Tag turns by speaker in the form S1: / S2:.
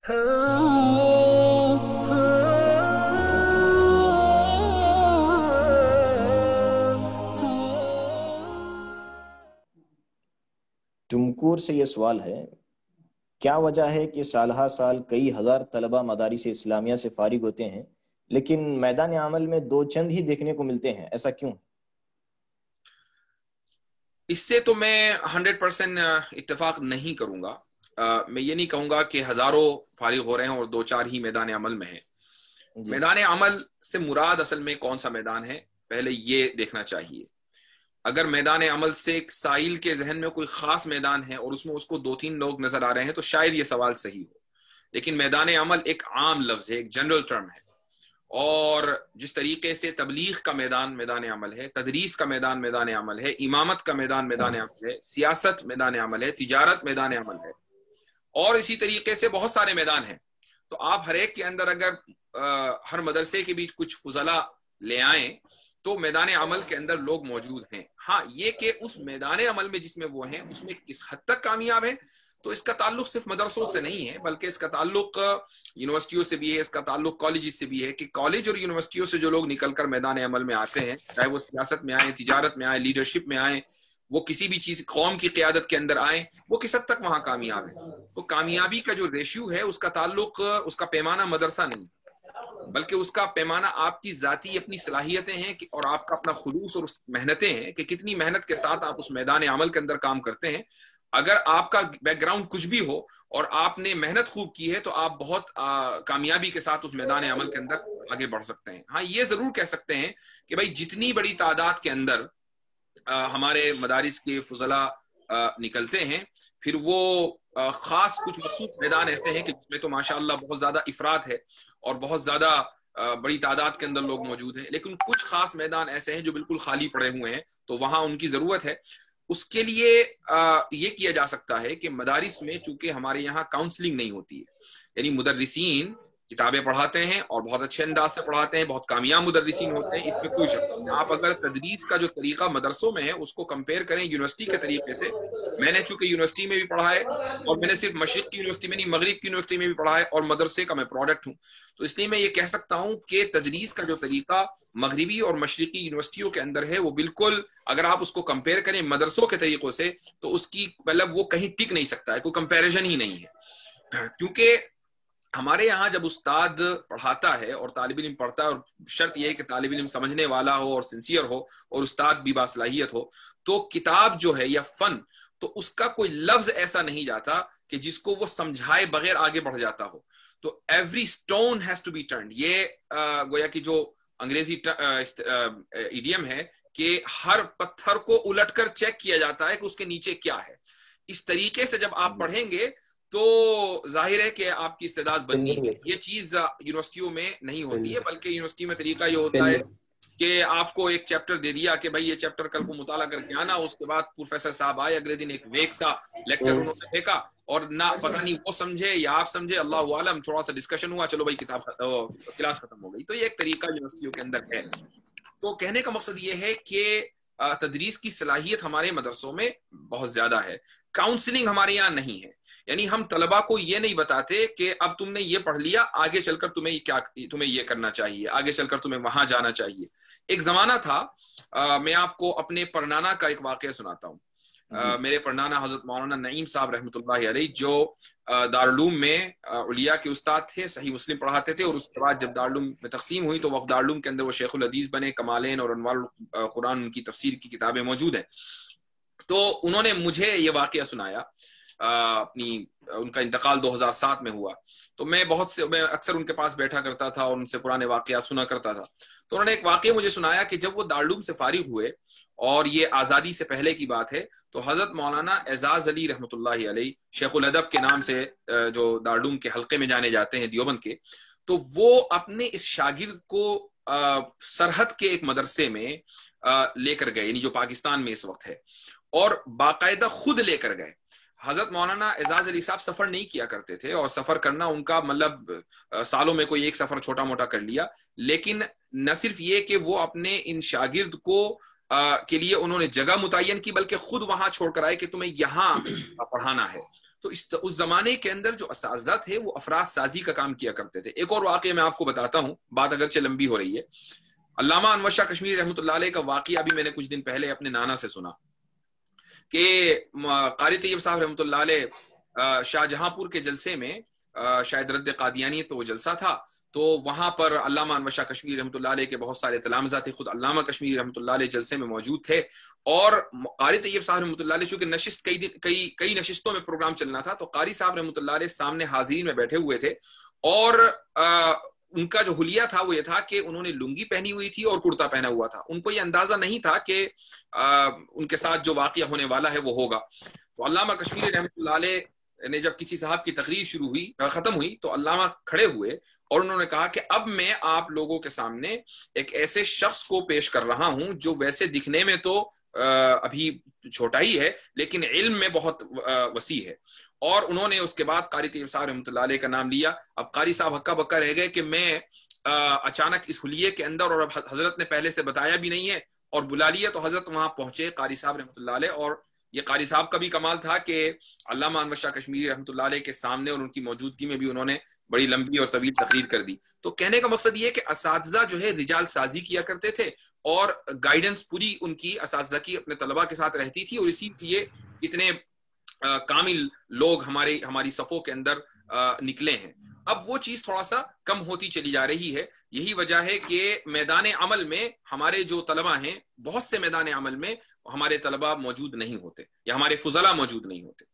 S1: ٹمکور سے یہ سوال ہے، کیا وجہ ہے کہ سالہ سال کئی ہزار طلبہ مدارس اسلامیہ سے فارغ ہوتے ہیں لیکن میدان عمل میں دو چند ہی دیکھنے کو ملتے ہیں؟ ایسا کیوں؟
S2: اس سے تو میں 100% اتفاق نہیں کروں گا۔ میں یہ نہیں کہوں گا کہ ہزاروں فارغ ہو رہے ہیں اور دو چار ہی میدان عمل میں ہیں۔
S1: جی
S2: میدان عمل سے مراد اصل میں کون سا میدان ہے، پہلے یہ دیکھنا چاہیے۔ اگر میدان عمل سے ایک سائل کے ذہن میں کوئی خاص میدان ہے اور اس میں اس کو دو تین لوگ نظر آ رہے ہیں تو شاید یہ سوال صحیح ہو، لیکن میدان عمل ایک عام لفظ ہے، ایک جنرل ٹرم ہے، اور جس طریقے سے تبلیغ کا میدان میدان عمل ہے، تدریس کا میدان میدان عمل ہے، امامت کا میدان میدان عمل ہے، سیاست میدان عمل ہے، تجارت میدان عمل ہے، اور اسی طریقے سے بہت سارے میدان ہیں۔ تو آپ ہر ایک کے اندر اگر ہر مدرسے کے بیچ کچھ فضلہ لے آئیں تو میدان عمل کے اندر لوگ موجود ہیں۔ ہاں، یہ کہ اس میدان عمل میں جس میں وہ ہیں اس میں کس حد تک کامیاب ہیں، تو اس کا تعلق صرف مدرسوں سے نہیں ہے، بلکہ اس کا تعلق یونیورسٹیوں سے بھی ہے، اس کا تعلق کالجز سے بھی ہے، کہ کالج اور یونیورسٹیوں سے جو لوگ نکل کر میدان عمل میں آتے ہیں، چاہے وہ سیاست میں آئیں، تجارت میں آئیں، لیڈرشپ میں آئیں، وہ کسی بھی چیز قوم کی قیادت کے اندر آئیں، وہ کس حد تک وہاں کامیاب ہیں۔ تو کامیابی کا جو ریشیو ہے اس کا تعلق، اس کا پیمانہ مدرسہ نہیں، بلکہ اس کا پیمانہ آپ کی ذاتی اپنی صلاحیتیں ہیں اور آپ کا اپنا خلوص اور محنتیں ہیں کہ کتنی محنت کے ساتھ آپ اس میدان عمل کے اندر کام کرتے ہیں۔ اگر آپ کا بیک گراؤنڈ کچھ بھی ہو اور آپ نے محنت خوب کی ہے تو آپ بہت کامیابی کے ساتھ اس میدان عمل کے اندر آگے بڑھ سکتے ہیں۔ ہاں، یہ ضرور کہہ سکتے ہیں کہ بھائی جتنی بڑی تعداد کے اندر ہمارے مدارس کے فضلاء نکلتے ہیں، پھر وہ خاص کچھ مخصوص میدان ایسے ہیں کہ جس میں تو ماشاءاللہ بہت زیادہ افراد ہے اور بہت زیادہ بڑی تعداد کے اندر لوگ موجود ہیں، لیکن کچھ خاص میدان ایسے ہیں جو بالکل خالی پڑے ہوئے ہیں، تو وہاں ان کی ضرورت ہے۔ اس کے لیے یہ کیا جا سکتا ہے کہ مدارس میں چونکہ ہمارے یہاں کاؤنسلنگ نہیں ہوتی ہے، یعنی مدرسین کتابیں پڑھاتے ہیں اور بہت اچھے انداز سے پڑھاتے ہیں، بہت کامیاب مدرسین ہوتے ہیں، اس میں کوئی شک نہیں۔ آپ اگر تدریس کا جو طریقہ مدرسوں میں ہے اس کو کمپیئر کریں یونیورسٹی کے طریقے سے، میں نے چونکہ یونیورسٹی میں بھی پڑھا ہے، اور میں نے صرف مشرق کی یونیورسٹی میں نہیں مغرب کی یونیورسٹی میں بھی پڑھا ہے، اور مدرسے کا میں پروڈکٹ ہوں، تو اس لیے میں یہ کہہ سکتا ہوں کہ تدریس کا جو طریقہ مغربی اور مشرقی یونیورسٹیوں کے اندر ہے وہ بالکل، اگر آپ اس کو کمپیئر کریں مدرسوں کے طریقوں سے، تو اس کی مطلب وہ کہیں ٹک نہیں سکتا ہے، کوئی کمپیریزن ہی نہیں ہے۔ کیونکہ ہمارے یہاں جب استاد پڑھاتا ہے اور طالب علم پڑھتا ہے، اور شرط یہ ہے کہ طالب علم سمجھنے والا ہو اور سنسیئر ہو اور استاد بھی باصلاحیت ہو، تو کتاب جو ہے یا فن، تو اس کا کوئی لفظ ایسا نہیں جاتا کہ جس کو وہ سمجھائے بغیر آگے بڑھ جاتا ہو۔ تو every stone has to be turned, یہ گویا کہ جو انگریزی ایڈیم ہے کہ ہر پتھر کو الٹ کر چیک کیا جاتا ہے کہ اس کے نیچے کیا ہے۔ اس طریقے سے جب آپ پڑھیں گے تو ظاہر ہے کہ آپ کی استعداد بننی ہے۔ یہ چیز یونیورسٹیوں میں نہیں ہوتی ہے، بلکہ یونیورسٹی میں طریقہ یہ ہوتا ہے کہ آپ کو ایک چیپٹر دے دیا کہ بھائی یہ چیپٹر کل کو مطالعہ کر کے آنا، اس کے بعد پروفیسر صاحب آئے، اگلے دن ایک ویک سا لیکچر انہوں نے پھینکا، اور نہ پتہ نہیں وہ سمجھے یا آپ سمجھے، اللہ عالم، تھوڑا سا ڈسکشن ہوا، چلو بھائی کلاس ختم ہو گئی۔ تو یہ ایک طریقہ یونیورسٹیوں کے اندر ہے۔ تو کہنے کا مقصد یہ ہے کہ تدریس کی صلاحیت ہمارے مدرسوں میں بہت زیادہ ہے، کاؤنسلنگ ہمارے یہاں نہیں ہے۔ یعنی ہم طلباء کو یہ نہیں بتاتے کہ اب تم نے یہ پڑھ لیا، آگے چل کر تمہیں یہ کرنا چاہیے، آگے چل کر تمہیں وہاں جانا چاہیے۔ ایک زمانہ تھا، میں آپ کو اپنے پرنانا کا ایک واقعہ سناتا ہوں۔ میرے پرنانا حضرت مولانا نعیم صاحب رحمۃ اللہ علیہ، جو دارالعلوم میں علیاء کے استاد تھے، صحیح مسلم پڑھاتے تھے، اور اس کے بعد جب دارالعلوم میں تقسیم ہوئی تو وفد دارالعلوم کے اندر وہ شیخ الحدیث بنے، کمالین اور انوار القرآن ان کی تفسیر کی کتابیں موجود ہیں۔ تو انہوں نے مجھے یہ واقعہ سنایا، ان کا انتقال 2007 میں ہوا، تو میں اکثر ان کے پاس بیٹھا کرتا تھا اور ان سے پرانے واقعات سنا کرتا تھا۔ تو انہوں نے ایک واقعہ مجھے سنایا کہ جب وہ دارالعلوم سے فارغ ہوئے، اور یہ آزادی سے پہلے کی بات ہے، تو حضرت مولانا اعزاز علی رحمۃ اللہ علیہ، شیخ الادب کے نام سے جو دارالعلوم کے حلقے میں جانے جاتے ہیں دیوبند کے، تو وہ اپنے اس شاگرد کو سرحد کے ایک مدرسے میں لے کر گئے، یعنی جو پاکستان میں اس وقت ہے، اور باقاعدہ خود لے کر گئے۔ حضرت مولانا اعزاز علی صاحب سفر نہیں کیا کرتے تھے، اور سفر کرنا ان کا مطلب سالوں میں کوئی ایک سفر چھوٹا موٹا کر لیا، لیکن نہ صرف یہ کہ وہ اپنے ان شاگرد کو کے لیے انہوں نے جگہ متعین کی، بلکہ خود وہاں چھوڑ کر آئے کہ تمہیں یہاں پڑھانا ہے۔ تو اس زمانے کے اندر جو اساتذہ تھے وہ افراد سازی کا کام کیا کرتے تھے. ایک اور واقعہ میں آپ کو بتاتا ہوں, بات اگرچہ لمبی ہو رہی ہے. علامہ انور شاہ کشمیری رحمۃ اللہ علیہ کا واقعہ بھی میں نے کچھ دن پہلے اپنے نانا سے سنا کہ قاری طیب صاحب رحمۃ اللہ علیہ شاہ جہاں پور کے جلسے میں, شاید رد قادیانی تو وہ جلسہ تھا, تو وہاں پر علامہ انور شاہ کشمیری رحمۃ اللہ علیہ کے بہت سارے تلامذہ تھے, خود علامہ کشمیری رحمۃ اللہ علیہ جلسے میں موجود تھے. اور قاری طیب صاحب رحمۃ اللہ علیہ چونکہ نشست کئی نشستوں میں پروگرام چلنا تھا, تو قاری صاحب رحمۃ اللہ علیہ سامنے حاضرین میں بیٹھے ہوئے تھے, اور ان کا جو حلیہ تھا وہ یہ تھا کہ انہوں نے لنگی پہنی ہوئی تھی اور کرتا پہنا ہوا تھا. ان کو یہ اندازہ نہیں تھا کہ ان کے ساتھ جو واقعہ ہونے والا ہے وہ ہوگا. تو علامہ کشمیری رحمۃ اللہ علیہ نے جب کسی صاحب کی تقریر ختم ہوئی تو علامہ کھڑے ہوئے اور انہوں نے کہا کہ اب میں آپ لوگوں کے سامنے ایک ایسے شخص کو پیش کر رہا ہوں جو ویسے دکھنے میں تو ابھی چھوٹا ہی ہے لیکن علم میں بہت وسیع ہے. اور انہوں نے اس کے بعد قاری طیب صاحب رحمۃ اللہ علیہ کا نام لیا. اب قاری صاحب ہکا بکا رہ گئے کہ میں اچانک اس حلیے کے اندر, اور اب حضرت نے پہلے سے بتایا بھی نہیں ہے اور بلا لیا, تو حضرت وہاں پہنچے قاری صاحب رحمۃ اللہ علیہ. اور یہ قاری صاحب کا بھی کمال تھا کہ علامہ انور شاہ کشمیری رحمۃ اللہ علیہ کے سامنے اور ان کی موجودگی میں بھی انہوں نے بڑی لمبی اور طویل تقریر کر دی. تو کہنے کا مقصد یہ ہے کہ اساتذہ جو ہے رجال سازی کیا کرتے تھے, اور گائیڈنس پوری ان کی اساتذہ کی اپنے طلباء کے ساتھ رہتی تھی, اور اسی لیے اتنے کامل لوگ ہماری صفوں کے اندر نکلے ہیں. اب وہ چیز تھوڑا سا کم ہوتی چلی جا رہی ہے. یہی وجہ ہے کہ میدان عمل میں ہمارے جو طلباء ہیں, بہت سے میدان عمل میں ہمارے طلباء موجود نہیں ہوتے یا ہمارے فضلاء موجود نہیں ہوتے.